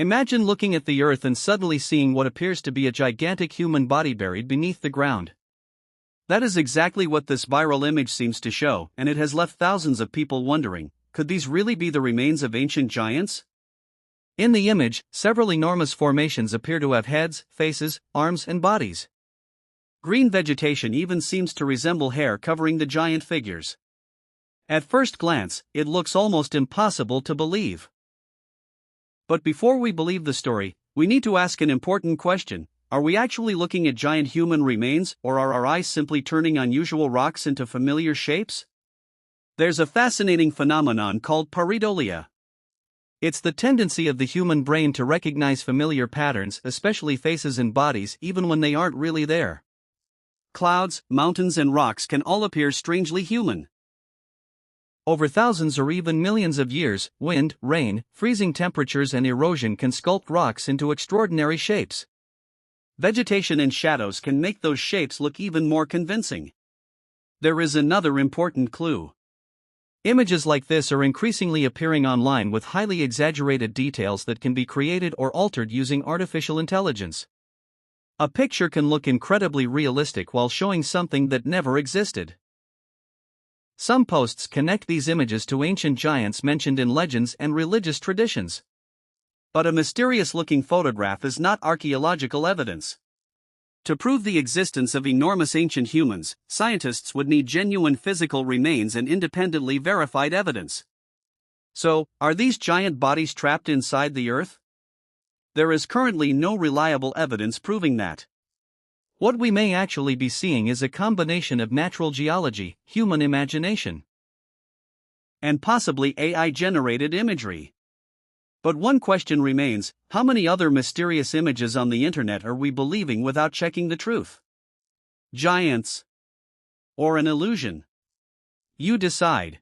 Imagine looking at the Earth and suddenly seeing what appears to be a gigantic human body buried beneath the ground. That is exactly what this viral image seems to show, and it has left thousands of people wondering, could these really be the remains of ancient giants? In the image, several enormous formations appear to have heads, faces, arms, and bodies. Green vegetation even seems to resemble hair covering the giant figures. At first glance, it looks almost impossible to believe. But before we believe the story, we need to ask an important question. Are we actually looking at giant human remains, or are our eyes simply turning unusual rocks into familiar shapes? There's a fascinating phenomenon called pareidolia. It's the tendency of the human brain to recognize familiar patterns, especially faces and bodies, even when they aren't really there. Clouds, mountains, and rocks can all appear strangely human. Over thousands or even millions of years, wind, rain, freezing temperatures, and erosion can sculpt rocks into extraordinary shapes. Vegetation and shadows can make those shapes look even more convincing. There is another important clue. Images like this are increasingly appearing online with highly exaggerated details that can be created or altered using artificial intelligence. A picture can look incredibly realistic while showing something that never existed. Some posts connect these images to ancient giants mentioned in legends and religious traditions. But a mysterious-looking photograph is not archaeological evidence. To prove the existence of enormous ancient humans, scientists would need genuine physical remains and independently verified evidence. So, are these giant bodies trapped inside the Earth? There is currently no reliable evidence proving that. What we may actually be seeing is a combination of natural geology, human imagination, and possibly AI-generated imagery. But one question remains: how many other mysterious images on the internet are we believing without checking the truth? Giants, or an illusion? You decide.